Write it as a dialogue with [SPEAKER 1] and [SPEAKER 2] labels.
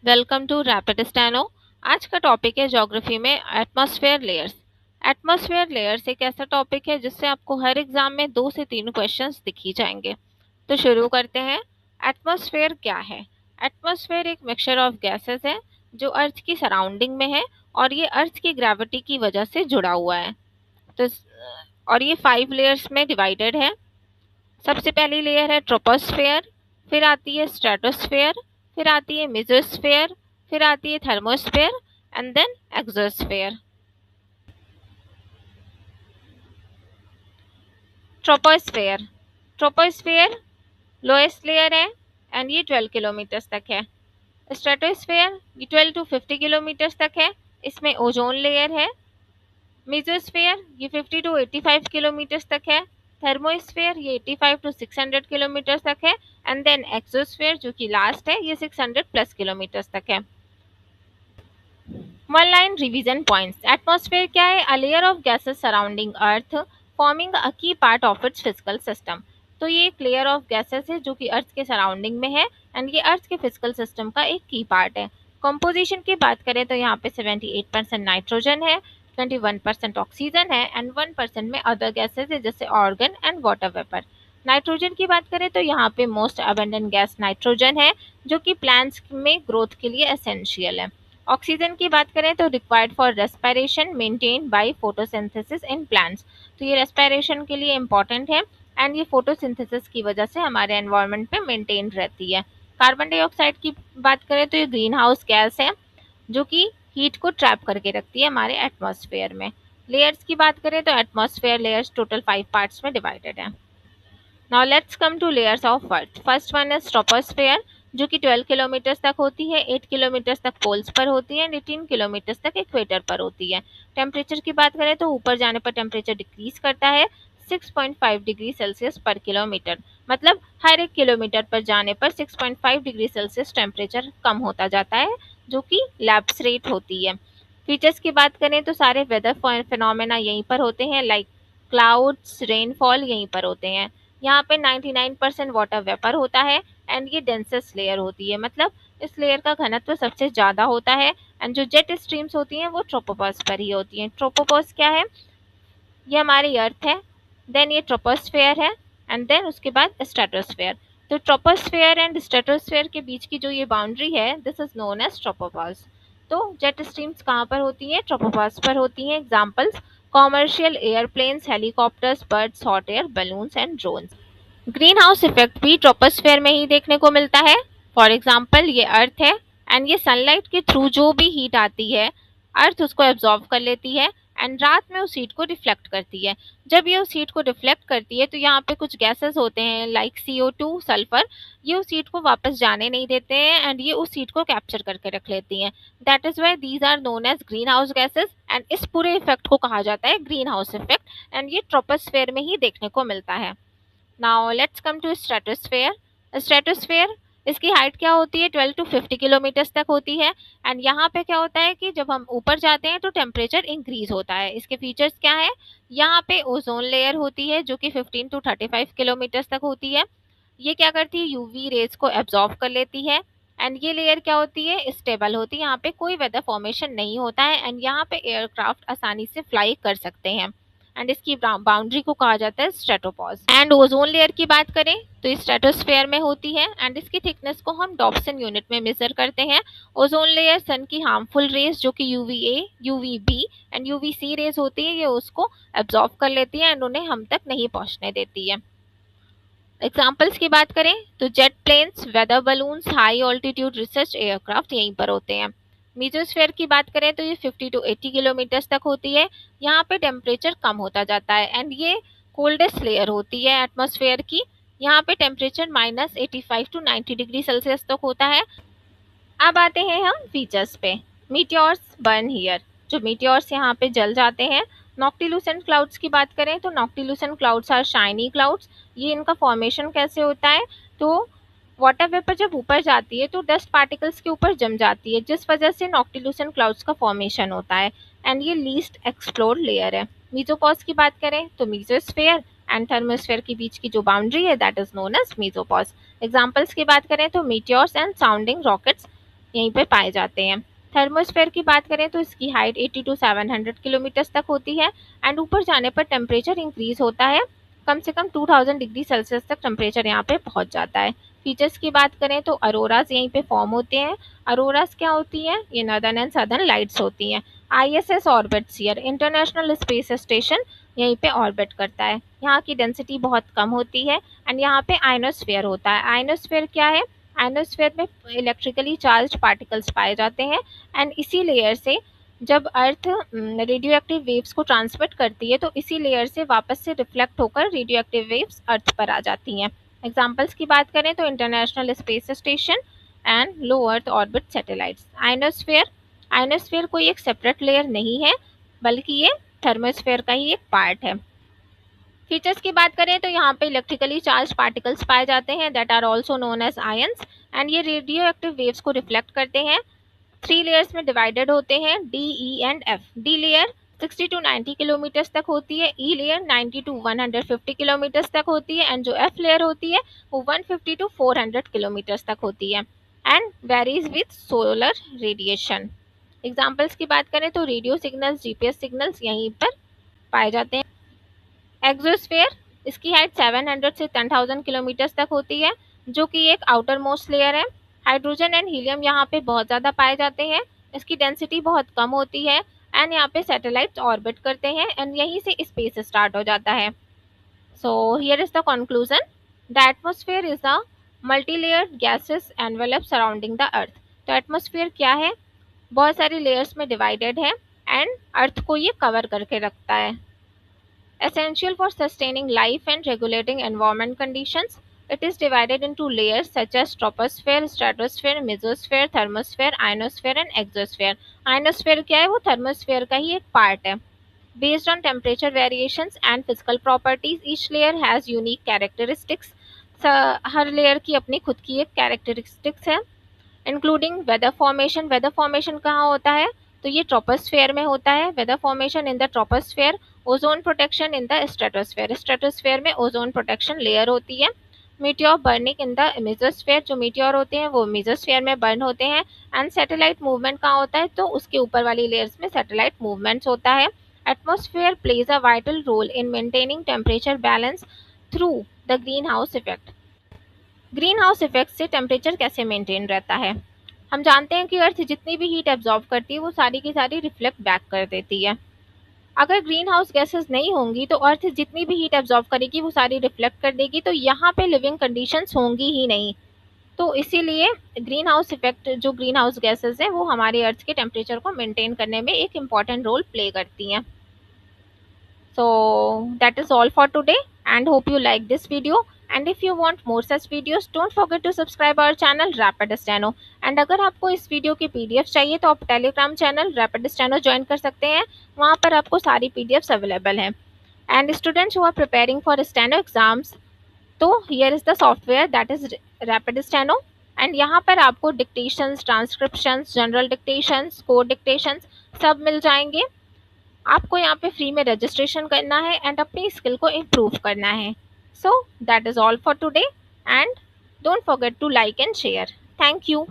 [SPEAKER 1] Welcome to rapid steno. आज का topic है ज्योग्राफी में एटमॉस्फेयर लेयर्स। एटमॉस्फेयर लेयर्स एक ऐसा टॉपिक है जिससे आपको हर एग्जाम में 2 से 3 क्वेश्चंस दिख ही जाएंगे। तो शुरू करते हैं। एटमॉस्फेयर क्या है? एटमॉस्फेयर एक मिक्सचर ऑफ गैसेस है जो अर्थ की सराउंडिंग में है और ये अर्थ की ग्रेविटी की वजह से जुड़ा हुआ है। तो और ये 5 लेयर्स में डिवाइडेड है। सबसे पहली लेयर है ट्रोपोस्फेयर, फिर आती है स्ट्रेटोस्फेयर, फिर आती है मेसोस्फेयर, फिर आती है thermosphere and then exosphere. Troposphere troposphere lowest layer है एंड ये 12 किलोमीटर तक है। स्ट्रेटोस्फेयर ये 12 टू 50 किलोमीटर तक है, इसमें ओजोन लेयर है। मेसोस्फेयर ये 50 टू 85 किलोमीटर तक है। थर्मोस्फेयर ये 85 टू 600 किलोमीटर तक है एंड देन एक्सोस्फेयर जो कि लास्ट है ये 600 प्लस किलोमीटर तक है। One line revision points. Atmosphere क्या है? A layer of gases surrounding earth forming a key part of its physical system. तो ये एक लेयर ऑफ गैसेस है जो कि अर्थ के सराउंडिंग में है एंड ये अर्थ के फिजिकल सिस्टम का एक की पार्ट है। कंपोजिशन की बात करें तो यहाँ पे 78% नाइट्रोजन है, 21% ऑक्सीजन है एंड 1% में अदर गैसेस है जैसे organ and water vapour. Nitrogen की बात करें तो यहाँ पे मोस्ट अबंडेंट गैस नाइट्रोजन है जो कि प्लांट्स में ग्रोथ के लिए एसेंशियल है। ऑक्सीजन की बात करें तो required for respiration maintain by photosynthesis in plants. तो ये रेस्पिरेशन के लिए इंपॉर्टेंट है एंड ये फोटोसिंथेसिस की वजह से हमारे एनवायरनमेंट में मेंटेन रहती है। कार्बन डाइऑक्साइड की बात करें तो ये ग्रीन हाउस गैस है जो कि हीट को ट्रैप करके रखती है हमारे एटमॉस्फेयर में। लेयर्स की बात करें तो एटमॉस्फेयर लेयर्स टोटल 5 पार्ट्स में डिवाइडेड है। Now let's come to layers of Earth. First one is troposphere जो कि 12 किलोमीटर तक होती है, 8 किलोमीटर तक पोल्स पर होती है, 18 किलोमीटर तक इक्वेटर पर होती है। टेम्परेचर की बात करें तो ऊपर जाने पर टेम्परेचर डिक्रीज करता है 6.5 डिग्री सेल्सियस पर किलोमीटर। मतलब हर 1 किलोमीटर पर जाने पर 6.5 डिग्री सेल्सियस टेम्परेचर कम होता जाता है जो कि लैप्स रेट होती है। फीचर्स की बात करें तो सारे वेदर फिनोमेना यहीं पर होते हैं, लाइक क्लाउड्स, रेनफॉल यहीं पर होते हैं। यहाँ पे 99% वाटर वेपर होता है एंड ये डेंसेस्ट लेयर होती है, मतलब इस लेयर का घनत्व सबसे ज़्यादा होता है एंड जो जेट स्ट्रीम्स होती हैं वो ट्रोपोपॉज पर ही होती हैं। ट्रोपोपॉज क्या है? ये हमारी अर्थ है, देन ये ट्रोपोस्फेयर है एंड देन उसके बाद स्ट्रेटोस्फेयर। तो ट्रोपोस्फेयर एंड स्ट्रेटोस्फेयर के बीच की जो ये बाउंड्री है this is known as tropopause. तो जेट स्ट्रीम्स कहाँ पर होती हैं? ट्रोपोपॉज पर होती हैं। Examples commercial aeroplanes, helicopters, birds, hot air balloons and drones. Greenhouse effect भी ट्रोपोस्फेयर में ही देखने को मिलता है। फॉर एग्जाम्पल ये अर्थ है एंड ये सनलाइट के थ्रू जो भी हीट आती है अर्थ उसको एब्जॉर्ब कर लेती है एंड रात में उस हीट को रिफ्लेक्ट करती है। जब ये उस हीट को रिफ्लेक्ट करती है तो यहाँ पे कुछ गैसेस होते हैं लाइक CO2, सल्फर, ये उस हीट को वापस जाने नहीं देते हैं एंड ये उस हीट को कैप्चर करके रख लेती हैं। That is why these are known as greenhouse gases and इस पूरे इफेक्ट को कहा जाता है ग्रीन हाउस इफेक्ट एंड ये ट्रोपोस्फेयर में ही देखने को मिलता है। Now let's come to stratosphere. Stratosphere इसकी हाइट क्या होती है? 12 टू 50 किलोमीटर तक होती है एंड यहाँ पे क्या होता है कि जब हम ऊपर जाते हैं तो टेम्परेचर इंक्रीज होता है। इसके फीचर्स क्या है? यहाँ पे ओजोन लेयर होती है जो कि 15 टू 35 किलोमीटर तक होती है। ये क्या करती है? यूवी रेज को एब्जॉर्ब कर लेती है एंड ये लेयर क्या होती है? स्टेबल होती है, यहाँ पे कोई वेदर फॉर्मेशन नहीं होता है एंड यहाँ पे एयरक्राफ्ट आसानी से फ्लाई कर सकते हैं एंड इसकी बाउंड्री को कहा जाता है स्ट्रेटोपॉज। एंड ओजोन लेयर की बात करें तो स्ट्रेटोस्फेयर में होती है एंड इसकी थिकनेस को हम डॉप्सन यूनिट में मेजर करते हैं। ओजोन लेयर सन की हार्मफुल रेज जो कि UVA, UVB and UVC rays होती है ये उसको एब्जॉर्ब कर लेती है एंड उन्हें हम तक नहीं पहुंचने देती है। एग्जाम्पल्स की बात करें तो jet planes, weather balloons, high altitude research aircraft यहीं पर होते हैं। मेसोस्फेयर की बात करें तो ये 50 टू 80 किलोमीटर तक होती है। यहाँ पे टेम्परेचर कम होता जाता है एंड ये कोल्डेस्ट लेयर होती है एटमॉस्फेयर की। यहाँ पे टेम्परेचर -85 टू 90 डिग्री सेल्सियस तक होता है। अब आते हैं हम फीचर्स पे। मीटियोर्स बर्न हियर, जो मीटियोर्स यहाँ पे जल जाते हैं। नॉक्टिल्यूसेंट क्लाउड्स की बात करें तो नॉक्टिल्यूसेंट क्लाउड्स आर शाइनी क्लाउड्स। ये इनका फॉर्मेशन कैसे होता है? तो वाटर वेपर जब ऊपर जाती है तो डस्ट पार्टिकल्स के ऊपर जम जाती है जिस वजह से नॉक्टिल्यूसेंट क्लाउड्स का फॉर्मेशन होता है एंड ये लीस्ट एक्सप्लोर्ड लेयर है। मीजोपॉज की बात करें तो मीजोस्फेयर एंड थर्मोस्फेयर के बीच की जो बाउंड्री है that is known as mesopause. Examples की बात करें तो मीटियोर्स एंड साउंडिंग रॉकेट्स यहीं पे पाए जाते हैं। थर्मोस्फेयर की बात करें तो इसकी हाइट 80 टू 700 किलोमीटर तक होती है एंड ऊपर जाने पर टेम्परेचर इंक्रीज होता है, कम से कम 2000 डिग्री सेल्सियस तक टेम्परेचर यहाँ पे पहुंच जाता है। फीचर्स की बात करें तो अरोराज यहीं पे फॉर्म होते हैं। अरोराज क्या होती हैं? ये नॉर्दर्न एंड सदर्न लाइट्स होती हैं। ISS orbits here, international space station यहीं पे ऑर्बिट करता है। यहाँ की डेंसिटी बहुत कम होती है एंड यहाँ पे आयनोस्फेयर होता है। आयनोस्फेयर क्या है? आयनोस्फेयर में इलेक्ट्रिकली चार्ज पार्टिकल्स पाए जाते हैं एंड इसी लेयर से जब अर्थ रेडियो एक्टिव वेव्स को ट्रांसमिट करती है तो इसी लेयर से वापस से रिफ्लेक्ट होकर रेडियो एक्टिव वेव्स अर्थ पर आ जाती हैं। एग्जाम्पल्स की बात करें तो international space station and low earth orbit satellites. Ionosphere, ionosphere कोई एक सेपरेट लेयर नहीं है बल्कि ये थर्मोस्फेयर का ही एक पार्ट है। फीचर्स की बात करें तो यहाँ पे इलेक्ट्रिकली चार्ज पार्टिकल्स पाए जाते हैं that are also known as ions and ये रेडियो एक्टिव वेव्स को रिफ्लेक्ट करते हैं। 3 लेयर्स में डिवाइडेड होते हैं, D, E and F. D layer 60 to 90 kilometre तक होती है, ई लेयर 90 टू 150 किलोमीटर तक होती है एंड जो एफ लेयर होती है वो 150 टू 400 किलोमीटर तक होती है and varies with solar radiation. Examples की बात करें तो रेडियो सिग्नल्स, जीपीएस सिग्नल्स यहीं पर पाए जाते हैं। एक्सोस्फेयर, इसकी हाइट 700 से 10,000 किलोमीटर तक होती है जो कि एक आउटर मोस्ट लेयर है। हाइड्रोजन एंड हीलियम यहाँ पे बहुत ज़्यादा पाए जाते हैं। इसकी डेंसिटी बहुत कम होती है एंड यहाँ पे सैटेलाइट्स ऑर्बिट करते हैं एंड यहीं से स्पेस स्टार्ट हो जाता है। So here is the conclusion, the atmosphere is a multi layered gases envelope surrounding the earth. तो एटमॉस्फेयर क्या है? बहुत सारी लेयर्स में डिवाइडेड है एंड अर्थ को ये कवर करके रखता है। Essential for sustaining life and regulating environment conditions. It is divided into layers such as troposphere, stratosphere, mesosphere, thermosphere, ionosphere and exosphere. Ionosphere क्या है? वो thermosphere का ही एक part है। Based on temperature variations and physical properties, each layer has unique characteristics. Her layer की अपनी खुद की एक characteristics है, including weather formation. Weather formation कहाँ होता है? तो ये ट्रोपोस्फेयर में होता है। Weather formation in the troposphere, ozone protection in the stratosphere, stratosphere में ओजोन प्रोटेक्शन लेयर होती है। Meteor burning in the mesosphere, जो मीटियोर होते हैं वो मेसोस्फेयर में बर्न होते हैं। एंड सैटेलाइट मूवमेंट कहाँ होता है? तो उसके ऊपर वाली लेयर्स में सैटेलाइट मूवमेंट्स होता है। Atmosphere plays a vital role in maintaining temperature balance through the greenhouse effect. Greenhouse effect से टेम्परेचर कैसे मेंटेन रहता है? हम जानते हैं कि अर्थ जितनी भी हीट एब्जॉर्ब करती है वो सारी की सारी रिफ्लेक्ट बैक कर देती है। अगर ग्रीन हाउस गैसेस नहीं होंगी तो अर्थ जितनी भी हीट एब्जॉर्ब करेगी वो सारी रिफ्लेक्ट कर देगी, तो यहाँ पे लिविंग कंडीशंस होंगी ही नहीं। तो इसीलिए ग्रीन हाउस इफेक्ट, जो ग्रीन हाउस गैसेस है वो हमारे अर्थ के टेम्परेचर को मेंटेन करने में एक इम्पॉर्टेंट रोल प्ले करती हैं। So that is all for today and hope you like this video, and if you want more such videos don't forget to subscribe our channel Rapid Steno। and अगर आपको इस video की PDF चाहिए तो आप Telegram channel Rapid Steno join कर सकते हैं, वहाँ पर आपको सारी PDFs अवेलेबल हैं। and students who are preparing for steno exams, तो here is the software that is Rapid Steno and यहाँ पर आपको dictations, transcriptions, general dictations, code dictations सब मिल जाएंगे। आपको यहाँ पे फ्री में रजिस्ट्रेशन करना है एंड अपनी स्किल को इम्प्रूव करना है। So that is all for today and don't forget to like and share. Thank you.